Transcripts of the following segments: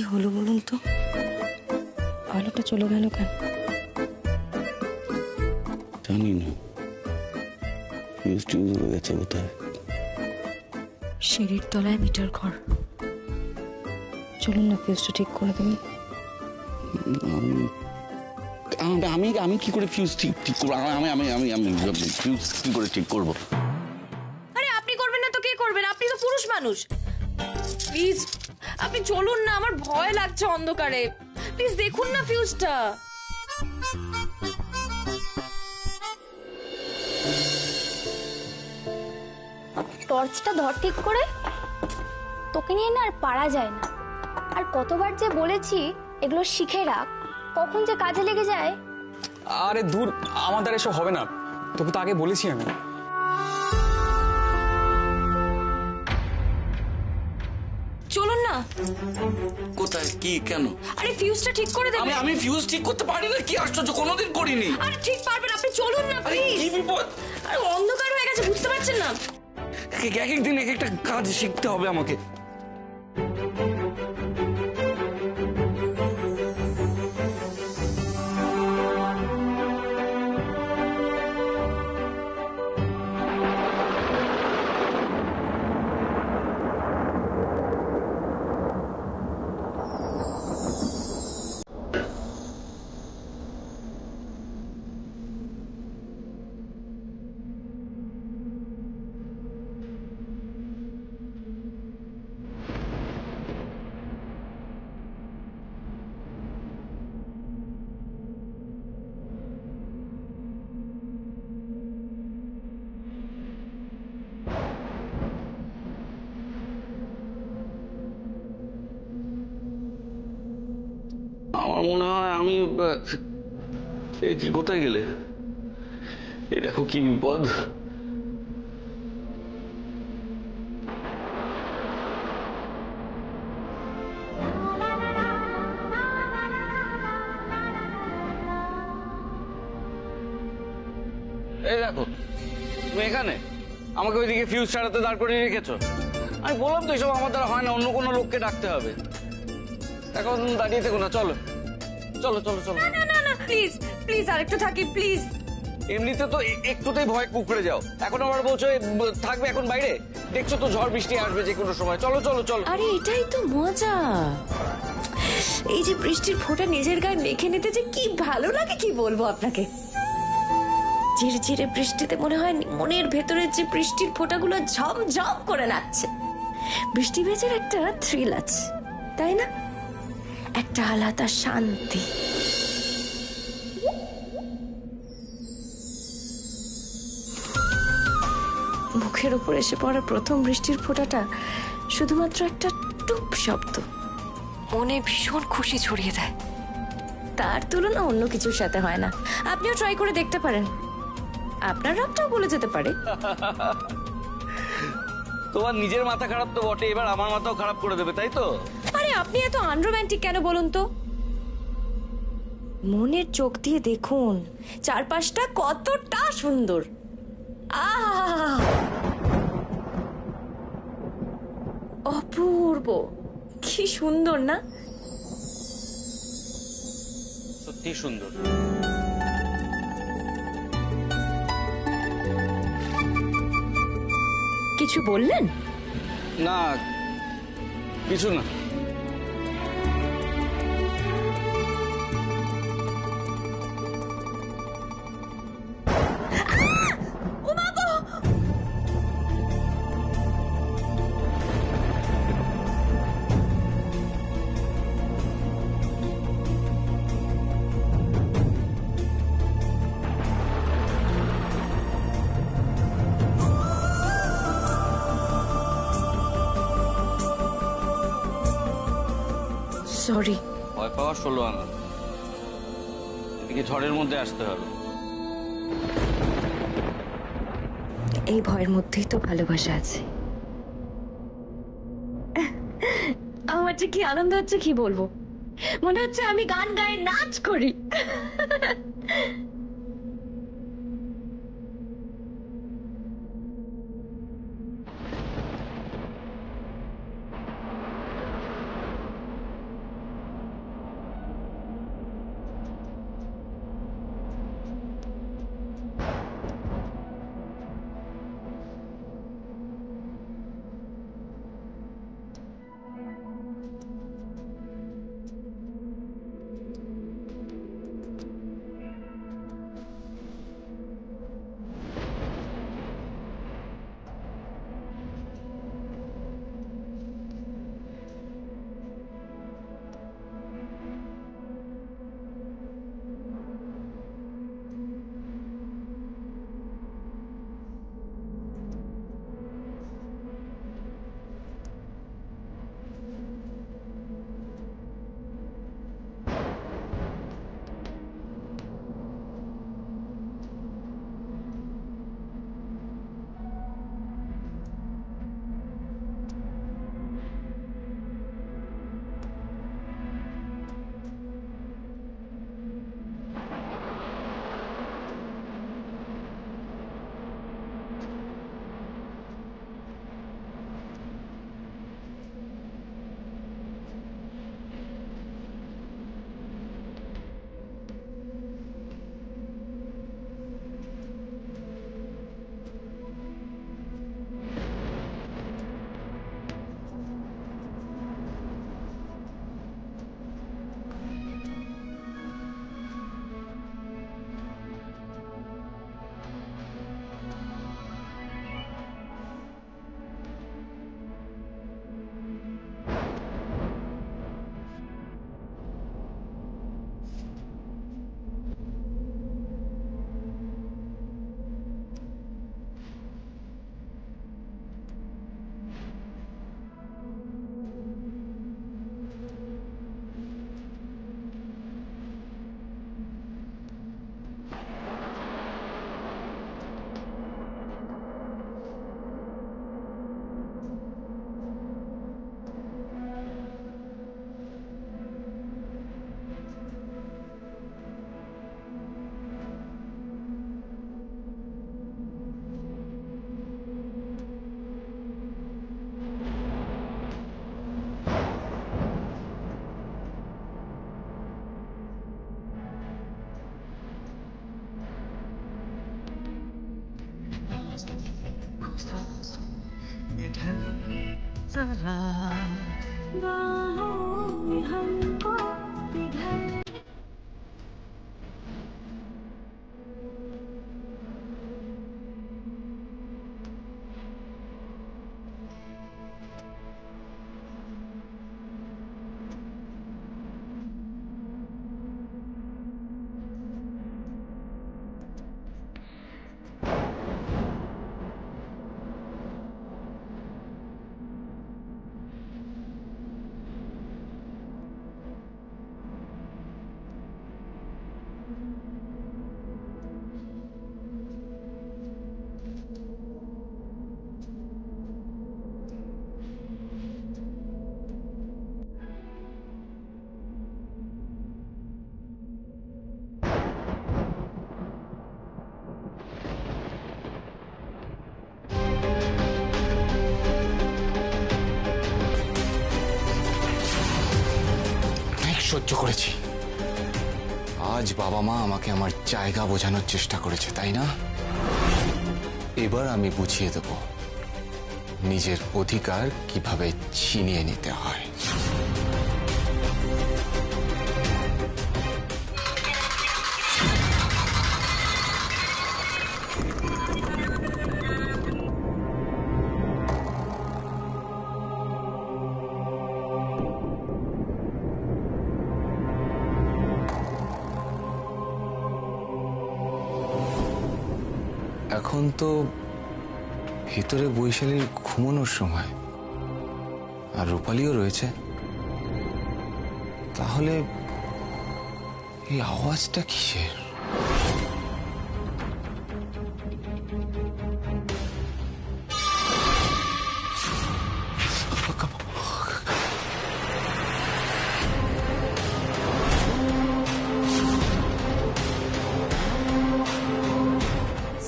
কি হলো বলুন তো? আলোটা চলে গেল কেন? জানি না, ফিউজ টিউজ উড়ে গেছে কোথায়। সিঁড়ির তলায় মিটার ঘর। চলুন না, ফিউজটা ঠিক করে দেবেন। আমি আমি কি করে ফিউজ ঠিক করবো? আমি আমি আমি আমি ফিউজ কি করে ঠিক করবো? আরে আপনি করবেন না তো কে করবেন? আপনি তো পুরুষ মানুষ। প্লিজ আপনি চলুন না, আমার ভয় লাগছে অন্ধকারে। প্লিজ দেখুন না ফিউজটা। টর্চটা ধর ঠিক করে। তোকে নিয়ে না আর পারা যায় না। আর কতবার যে বলেছি এগুলো শিখে রাখ, কখন যে কাজে লেগে যায়। আরে দূর, আমার দ্বারা এসব হবে না। তোকে তো আগে বলেছি আমি। চলুন না। কোথায়, কি, কেন? আরে ফিউজটা ঠিক করে দেবেন। আমি ফিউজ ঠিক করতে পারি না। কি আশ্চর্য, কোনোদিন করিনি। আরে ঠিক পারবেন, আপনি চলুন না প্লিজ। কি বিপদ! আরে অন্ধকার হয়ে গেছে, বুঝতে পারছেন না? এক এক দিন এক একটা কাজ শিখতে হবে আমাকে। আমার মনে হয় আমি এই যে কোথায় গেলে? এই দেখো কি বিপদ! এই দেখো, তুমি এখানে আমাকে ওইদিকে ফিউজ ছাড়াতে দাঁড় করিয়ে রেখেছো। আমি বললাম তো এসব আমার দ্বারা হয় না, অন্য কোনো লোককে ডাকতে হবে। এখন দাঁড়িয়ে থেকো না, চলো চলো চলো চলো। না না না প্লিজ প্লিজ আরেকটু থাকি প্লিজ। এমনিতে তো একটুতেই ভয় কুকড়ে যাও, এখন আবার বলছো থাকবে এখন বাইরে। দেখছো তো ঝড় বৃষ্টি আসবে যে কোনো সময়। চলো চলো চলো। আরে এটাই তো মজা, এই যে বৃষ্টির ফোঁটা নিজের গায়ে মেখে নিতে যে কি ভালো লাগে কি বলবো আপনাকে। ঝিরঝিরে বৃষ্টিতে মনে হয় মনের ভেতরের যে বৃষ্টির ফোঁটাগুলো ঝমঝম করে নাচছে। বৃষ্টি ভেজার একটা থ্রিল আছে, তাই না? একটা আলাদা শান্তি। মুখের উপর এসে পড়া প্রথম বৃষ্টির ফোঁটাটা শুধুমাত্র একটা টুপ শব্দ, মনে ভীষণ খুশি ছড়িয়ে দেয়। তার তুলনা অন্য কিছুর সাথে হয় না। আপনিও ট্রাই করে দেখতে পারেন, আপনার রাগটাও বলে যেতে পারে। তোমার নিজের মাথা খারাপ তো বটে, এবার আমার মাথাও খারাপ করে দেবে, তাই তো? আরে আপনি এত আনরোম্যান্টিক কেন বলুন তো? মনের চোখ দিয়ে দেখুন চারপাশটা কতটা সুন্দর। আহা, অপূর্ব, কি সুন্দর না? সত্যি সুন্দর। কিছু বললেন? না, কিছু না। সরি। ভয় পাওয়ার 16 আনা। এদিকে ঝড়ের মধ্যে আসতে হবে। এই ভয়ের মধ্যেই তো ভালোবাসা আছে। আমার যে কি আনন্দ হচ্ছে কি বলবো, মনে হচ্ছে আমি গান গাই নাচ করি। সহ্য করেছি। আজ বাবা মা আমাকে আমার জায়গা বোঝানোর চেষ্টা করেছে, তাই না? এবার আমি বুঝিয়ে দেব নিজের অধিকার কিভাবে ছিনিয়ে নিতে হয়। এখন তো ভিতরে বৈশালীর ঘুমানোর সময়, আর রূপালীও রয়েছে। তাহলে এই আওয়াজটা কিসের?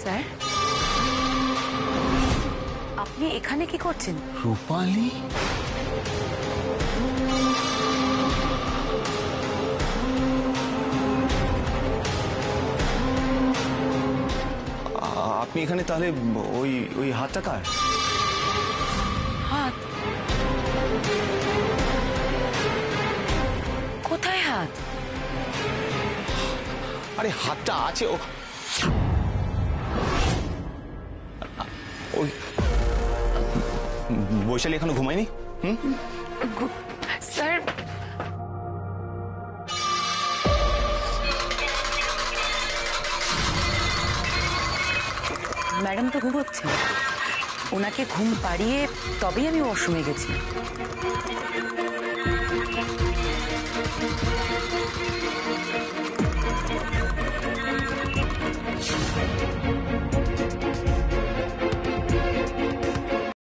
স্যার, আপনি এখানে কি করছেন? রূপালী? আপনি এখানে তাহলে ওই ওই হাতটা কার? হাত? কোথায় হাত? আরে হাতটা আছে ওই বৈশালী এখনো ঘুমায়নি? স্যার, ম্যাডাম তো ঘুমোচ্ছে। ওনাকে ঘুম পাড়িয়ে তবেই আমি ওয়াশরুমে গেছি।